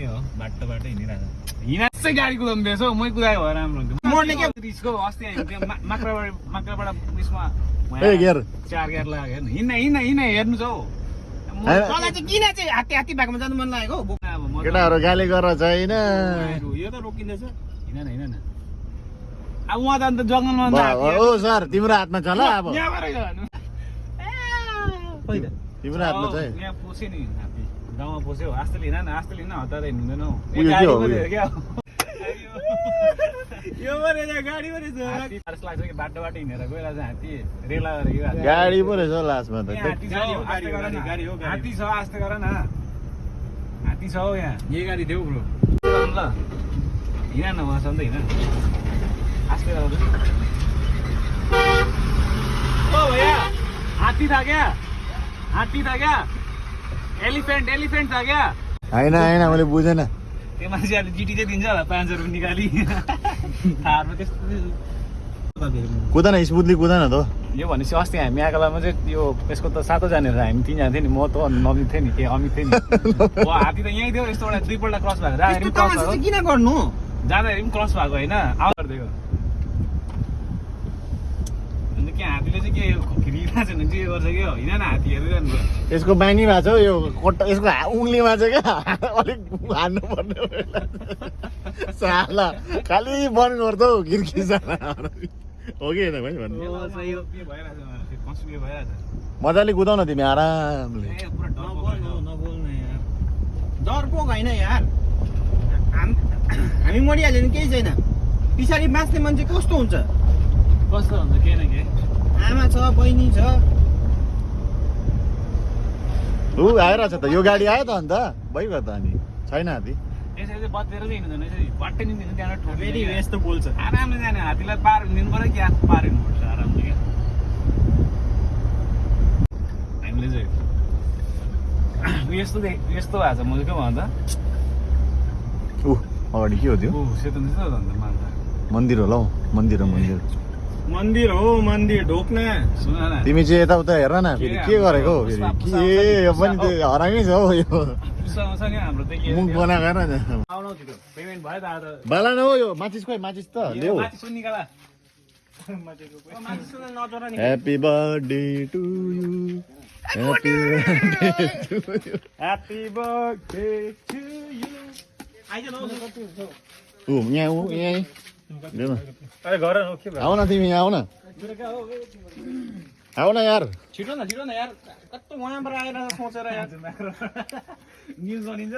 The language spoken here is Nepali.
नि हो बाटो हिँडिरहेको हिँड्छ गाडी कुदाउँदैछ मै कुदायो भए राम्रो हुन्थ्यो मर्ने के रिसको अस्ति त्यो माक्राबाट उयसमा 4 गियर लाग्यो हिँड्न हेर्नु छ हौ तँलाई चाहिँ किन चाहिँ हात्ती भएकोमा जानु मन लागेको हौ केटाहरू गाली गरेर छैन यो त रोकिँदैछ हिँड्न अब उहाँ त अन्त जङ्गलमा ओ सर तिम्रो हातमा छ ल अब तिम्रो हातमा छ यहाँ पोस्यो नि हात्ती गाउँमा पोस्यो आस्ते लिन हतार हिँड्दैन हौ यो मरे गाडी मरे लाग्छ कि बाटो हिँडेर गइरहेको छ हात्ती रेला गरेर गाडी पो रहेछ लास्टमा त हात्ती छ आस्ते गर न हात्ती छ हौ यहाँ यही गाडी देऊ ब्रो ल हिँड न उहाँसम्म त हिँड आस्ते गर ओ भैया हात्ती था क्या एलिफेन्ट था क्या होइन मैले बुझेन त्यो मान्छेहरूले जिटी चाहिँ दिन्छ होला 500 रुपियाँ निकाली थारमा त्यस्तो कुदा न स्मुथली कुदा न त यो भनेपछि अस्ति हामी आएको बेलामा चाहिँ यो यसको त 7 जना हामी 3 जना थियो नि म त नमित थिएँ नि के अमित थिएँ नि हात्ती त यहीँ थियो यस्तो एउटा 2 पल्ट क्रस भएको किन गर्नु जाँदाखेरि पनि क्रस भएको होइन आउट गरिदिएको अन्त के हात्तीले चाहिँ के घिरिरहेको छ भने चाहिँ गर्छ क्या हिँड न हात्ती हेरिरहनु यसको बानी भएको छ यो कोट्टा यसको उङ्लीमा चाहिँ क्या अलिक हान्नु पर्ने साला खालि बन्द गर्दौ गिर्किन्छ हो कि होइन भाइ भन्नु मजाले कुदाउ न तिमी आरामले डर पो होइन यार हामी मरिहाल्यो नि केही छैन पछाडि बाँच्ने मान्छे कस्तो हुन्छ केही न केही आमा छ बहिनी छ ऊ आइरहेछ त यो गाडी आयो त अन्त भइगयो त अनि छैन हात्ती यसरी चाहिँ बचेर चाहिँ हिँड्दैन यसरी भट्टै नि त्यहाँबाट फेरि यस्तो बोल्छ आरामले जाने हात्तीलाई पार दिनु पर्यो कि आफू पार हिँड्नुपर्छ आरामले क्या हामीले चाहिँ यस्तो भएको छ मैले के भन्दा ऊ अगाडि के हो त्यो सेतो अन्त मान्छे मन्दिर होला हौ मन्दिर मन्दिर ढोक्न सुन न तिमी चाहिँ यताउता हेर न फेरि के गरेको हौ फेरि के यो पनि त्यो हरामै छ हौ यो हाम्रो त्यो मुख बनाएको हेर न पेमेन्ट भयो त आज बाला न हो यो माचिस खोइ माचिस त ल्याऊ निकाला happy birthday to you happy birthday to you ऊ यहाँ ऊ यहाँ देऊ न अरे घर के भयो आऊ न तिमी आऊ न आऊ न यार छिटो न यार कस्तो वहाँबाट आएर सोचेर यार न्युज बनिन्छ